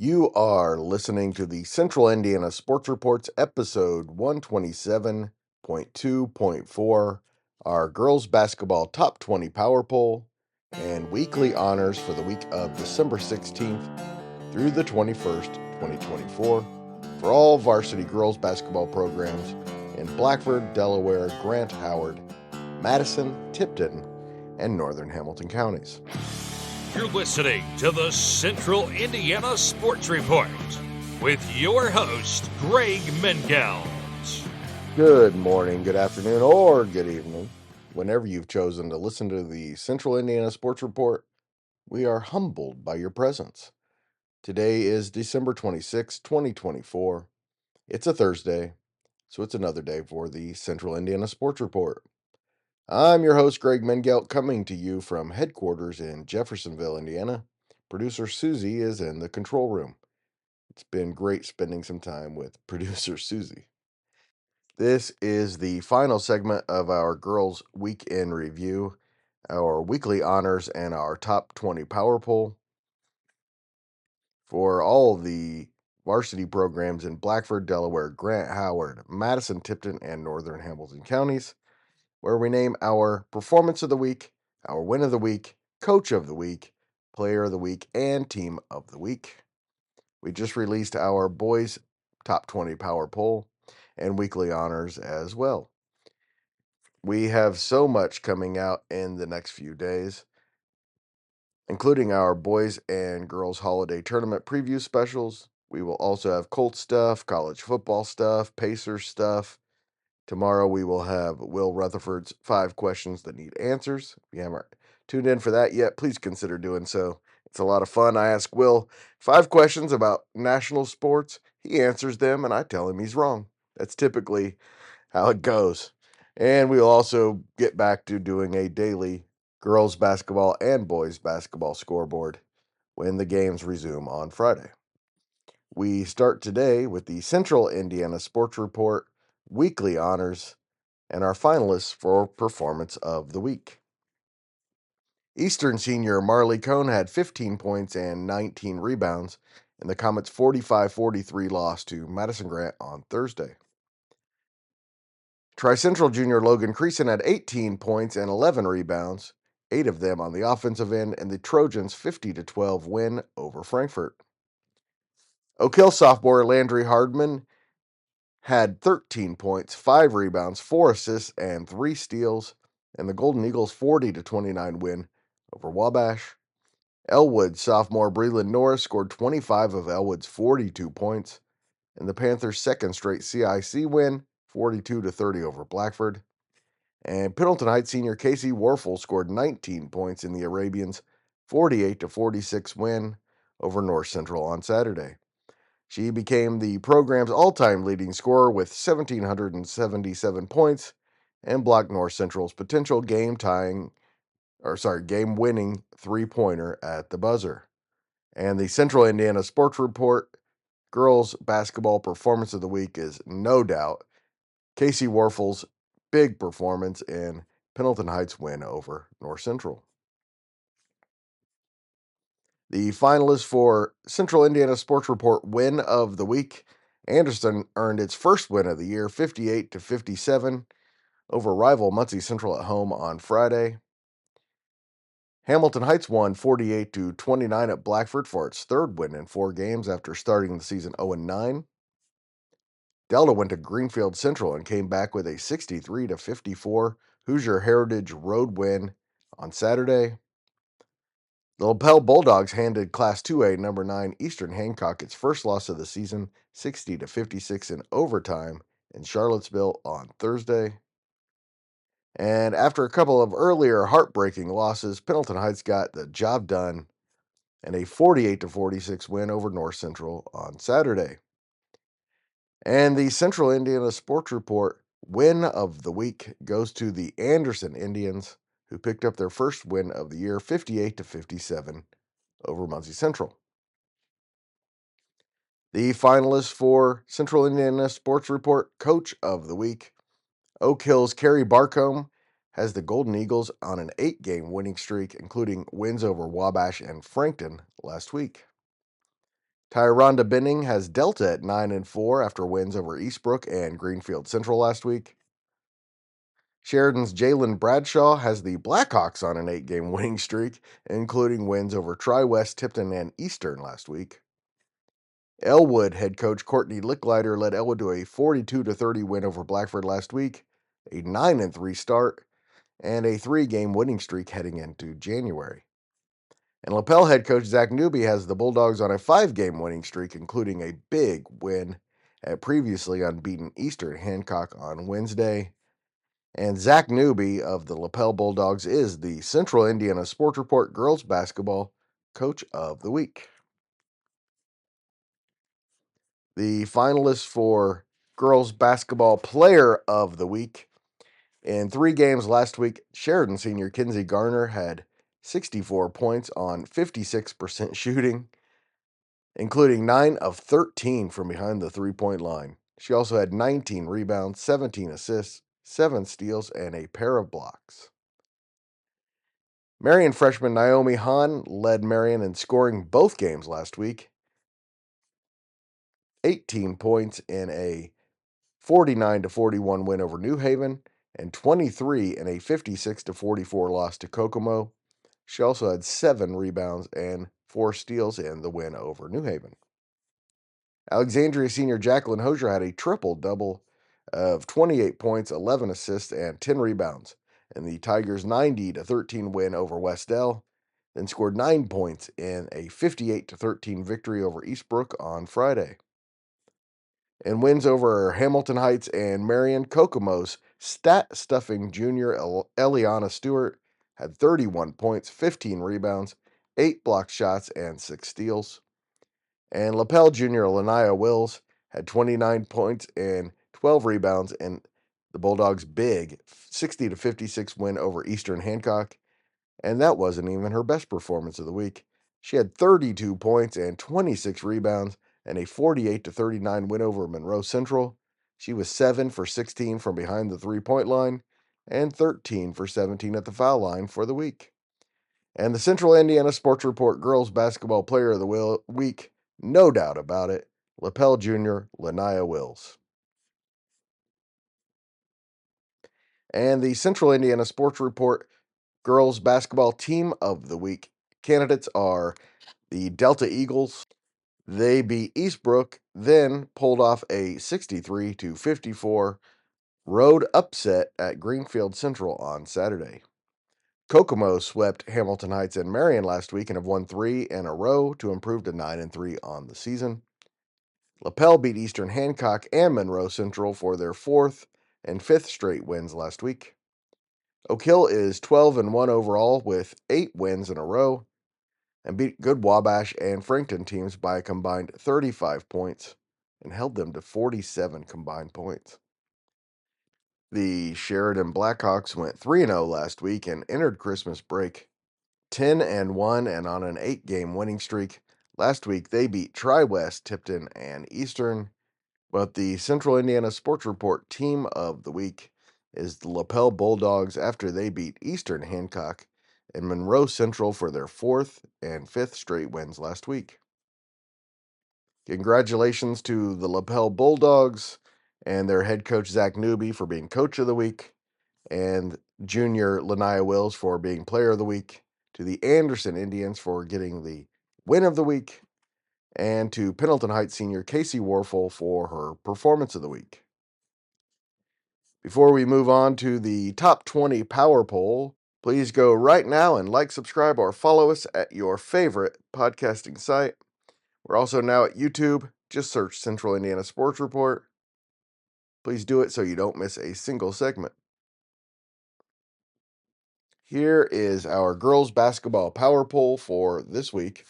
You are listening to the Central Indiana Sports Reports, episode 127.2.4, our girls basketball top 20 power poll, and weekly honors for the week of December 16th through the 21st, 2024, for all varsity girls basketball programs in Blackford, Delaware, Grant, Howard, Madison, Tipton, and northern Hamilton counties. You're listening to the Central Indiana Sports Report with your host, Greg Mengels. Good morning, good afternoon, or good evening. Whenever you've chosen to listen to the Central Indiana Sports Report, we are humbled by your presence. Today is December 26, 2024. It's a Thursday, so it's another day for the Central Indiana Sports Report. I'm your host, Greg Mengelt, coming to you from headquarters in Jeffersonville, Indiana. Producer Susie is in the control room. It's been great spending some time with producer Susie. This is the final segment of our Girls Week in Review, our weekly honors, and our top 20 power poll for all the varsity programs in Blackford, Delaware, Grant, Howard, Madison, Tipton, and northern Hamilton counties, where we name our performance of the week, our win of the week, coach of the week, player of the week, and team of the week. We just released our boys top 20 power poll and weekly honors as well. We have so much coming out in the next few days, including our boys and girls holiday tournament preview specials. We will also have Colts stuff, college football stuff, Pacers stuff. Tomorrow we will have Will Rutherford's 5 questions that need answers. If you haven't tuned in for that yet, please consider doing so. It's a lot of fun. I ask Will 5 questions about national sports. He answers them, and I tell him he's wrong. That's typically how it goes. And we'll also get back to doing a daily girls basketball and boys basketball scoreboard when the games resume on Friday. We start today with the Central Indiana Sports Report weekly honors and our finalists for Performance of the Week. Eastern senior Marley Cohn had 15 points and 19 rebounds in the Comets' 45-43 loss to Madison Grant on Thursday. Tri-Central junior Logan Creason had 18 points and 11 rebounds, 8 of them on the offensive end, in the Trojans' 50-12 win over Frankfort. Oak Hill sophomore Landry Hardman had 13 points, 5 rebounds, 4 assists, and 3 steals in the Golden Eagles' 40-29 win over Wabash. Elwood sophomore Breland Norris scored 25 of Elwood's 42 points in the Panthers' second straight CIC win, 42-30 over Blackford. And Pendleton Heights senior Casey Warfel scored 19 points in the Arabians' 48-46 win over North Central on Saturday. She became the program's all-time leading scorer with 1,777 points and blocked North Central's potential game-winning three-pointer at the buzzer. And the Central Indiana Sports Report girls basketball performance of the week is no doubt Casey Warfel's big performance in Pendleton Heights' win over North Central. The finalists for Central Indiana Sports Report win of the week: Anderson earned its first win of the year, 58-57 over rival Muncie Central at home on Friday. Hamilton Heights won 48-29 at Blackford for its third win in 4 games after starting the season 0-9. Delta went to Greenfield Central and came back with a 63-54 Hoosier Heritage Road win on Saturday. The Lapel Bulldogs handed Class 2A number 9 Eastern Hancock its first loss of the season, 60-56 in overtime in Charlottesville on Thursday. And after a couple of earlier heartbreaking losses, Pendleton Heights got the job done in a 48-46 win over North Central on Saturday. And the Central Indiana Sports Report win of the week goes to the Anderson Indians, who picked up their first win of the year, 58-57 over Muncie Central. The finalists for Central Indiana Sports Report Coach of the Week: Oak Hill's Kerry Barcombe has the Golden Eagles on an 8-game winning streak, including wins over Wabash and Frankton last week. Tyrone Benning has Delta at 9-4 after wins over Eastbrook and Greenfield Central last week. Sheridan's Jalen Bradshaw has the Blackhawks on an 8-game winning streak, including wins over Tri-West, Tipton, and Eastern last week. Elwood head coach Courtney Licklider led Elwood to a 42-30 win over Blackford last week, a 9-3 start, and a 3-game winning streak heading into January. And Lapel head coach Zach Newby has the Bulldogs on a 5-game winning streak, including a big win at previously unbeaten Eastern Hancock on Wednesday. And Zach Newby of the Lapel Bulldogs is the Central Indiana Sports Report Girls Basketball Coach of the Week. The finalists for Girls Basketball Player of the Week. In 3 games last week, Sheridan senior Kinsey Garner had 64 points on 56% shooting, including 9 of 13 from behind the three-point line. She also had 19 rebounds, 17 assists, 7 steals, and a pair of blocks. Marion freshman Naomi Hahn led Marion in scoring both games last week. 18 points in a 49-41 win over New Haven, and 23 in a 56-44 loss to Kokomo. She also had 7 rebounds and 4 steals in the win over New Haven. Alexandria senior Jacqueline Hosier had a triple-double of 28 points, 11 assists, and 10 rebounds in the Tigers' 90-13 win over Westell, then scored 9 points in a 58-13 victory over Eastbrook on Friday. In wins over Hamilton Heights and Marion, Kokomo's stat-stuffing junior Eliana Stewart had 31 points, 15 rebounds, 8 blocked shots, and 6 steals. And Lapel junior Lanaya Wills had 29 points and 12 rebounds in the Bulldogs' big 60-56 win over Eastern Hancock. And that wasn't even her best performance of the week. She had 32 points and 26 rebounds and a 48-39 win over Monroe Central. She was 7 for 16 from behind the three-point line and 13 for 17 at the foul line for the week. And the Central Indiana Sports Report Girls Basketball Player of the Week, no doubt about it, Lapel Jr. Lanaya Wills. And the Central Indiana Sports Report Girls Basketball Team of the Week candidates are the Delta Eagles. They beat Eastbrook, then pulled off a 63-54 road upset at Greenfield Central on Saturday. Kokomo swept Hamilton Heights and Marion last week and have won 3 in a row to improve to 9-3 on the season. Lapel beat Eastern Hancock and Monroe Central for their 4th and 5th straight wins last week. Oak Hill is 12-1 overall with 8 wins in a row and beat Good Wabash and Frankton teams by a combined 35 points and held them to 47 combined points. The Sheridan Blackhawks went 3-0 last week and entered Christmas break 10-1 and on an 8-game winning streak. Last week they beat Tri-West, Tipton, and Eastern, but the Central Indiana Sports Report Team of the Week is the Lapel Bulldogs after they beat Eastern Hancock and Monroe Central for their 4th and 5th straight wins last week. Congratulations to the Lapel Bulldogs and their head coach Zach Newby for being Coach of the Week, and junior Lanaya Wills for being Player of the Week, to the Anderson Indians for getting the Win of the Week, and to Pendleton Heights senior Casey Warfel for her Performance of the Week. Before we move on to the top 20 power poll, please go right now and like, subscribe, or follow us at your favorite podcasting site. We're also now at YouTube. Just search Central Indiana Sports Report. Please do it so you don't miss a single segment. Here is our girls basketball power poll for this week.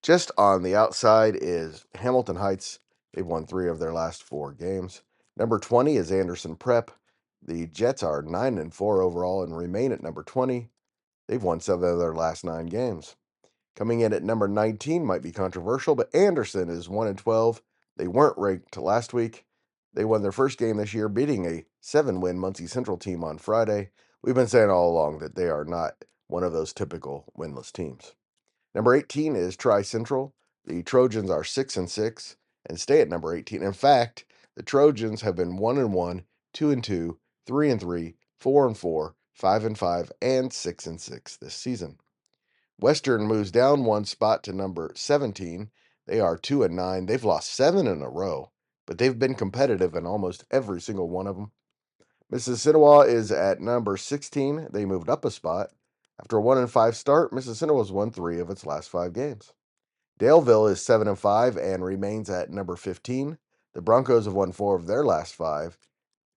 Just on the outside is Hamilton Heights. They've won 3 of their last 4 games. Number 20 is Anderson Prep. The Jets are 9-4 overall and remain at number 20. They've won 7 of their last 9 games. Coming in at number 19 might be controversial, but Anderson is 1-12. They weren't ranked last week. They won their first game this year, beating a 7-win Muncie Central team on Friday. We've been saying all along that they are not one of those typical winless teams. Number 18 is Tri Central. The Trojans are 6-6 and stay at number 18. In fact, the Trojans have been 1-1, 2-2, 3-3, 4-4, 5-5, and 6-6 this season. Western moves down one spot to number 17. They are 2-9. They've lost 7 in a row, but they've been competitive in almost every single one of them. Mississinawa is at number 16. They moved up a spot. After a 1-5 start, Mississinawa's won 3 of its last 5 games. Daleville is 7-5 and remains at number 15. The Broncos have won 4 of their last 5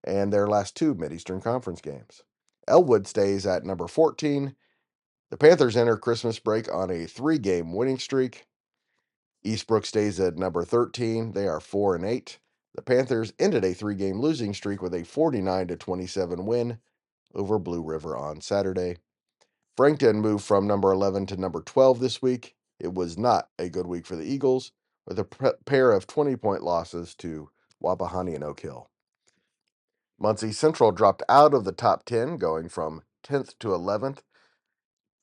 and their last 2 Mid-Eastern Conference games. Elwood stays at number 14. The Panthers enter Christmas break on a 3-game winning streak. Eastbrook stays at number 13. They are 4-8. The Panthers ended a 3-game losing streak with a 49-27 win over Blue River on Saturday. Frankton moved from number 11 to number 12 this week. It was not a good week for the Eagles, with a pair of 20-point losses to Wapahani and Oak Hill. Muncie Central dropped out of the top 10, going from 10th to 11th.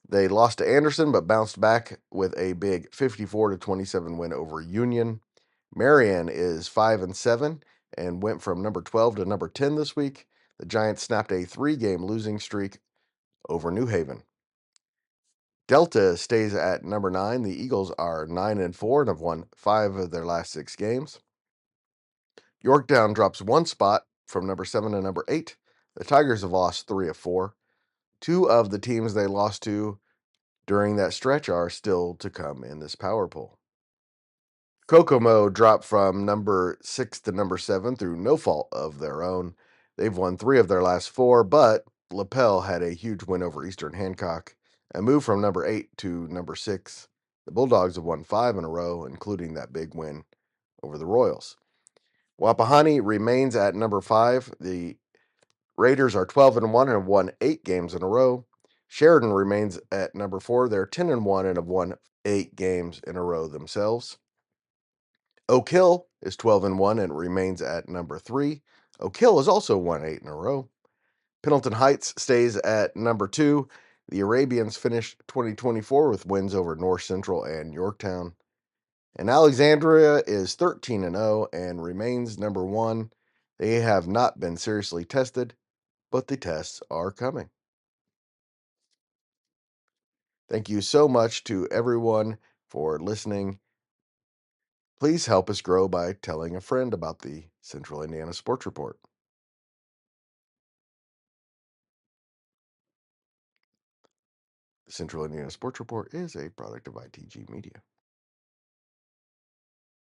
They lost to Anderson, but bounced back with a big 54-27 win over Union. Marion is 5-7 and went from number 12 to number 10 this week. The Giants snapped a 3-game losing streak over New Haven. Delta stays at number 9. The Eagles are 9-4 and have won 5 of their last 6 games. Yorktown drops 1 spot from number 7 to number 8. The Tigers have lost 3 of 4. 2 of the teams they lost to during that stretch are still to come in this power poll. Kokomo dropped from number 6 to number 7 through no fault of their own. They've won 3 of their last 4, but Lapel had a huge win over Eastern Hancock and moved from number 8 to number 6. The Bulldogs have won 5 in a row, including that big win over the Royals. Wapahani remains at number 5. The Raiders are 12-1 and have won 8 games in a row. Sheridan remains at number 4. They're 10-1 and have won 8 games in a row themselves. Oak Hill is 12-1 and remains at number 3. Oak Hill has also won 8 in a row. Pendleton Heights stays at number 2. The Arabians finished 2024 with wins over North Central and Yorktown. And Alexandria is 13-0 and remains number 1. They have not been seriously tested, but the tests are coming. Thank you so much to everyone for listening. Please help us grow by telling a friend about the Central Indiana Sports Report. The Central Indiana Sports Report is a product of ITG Media.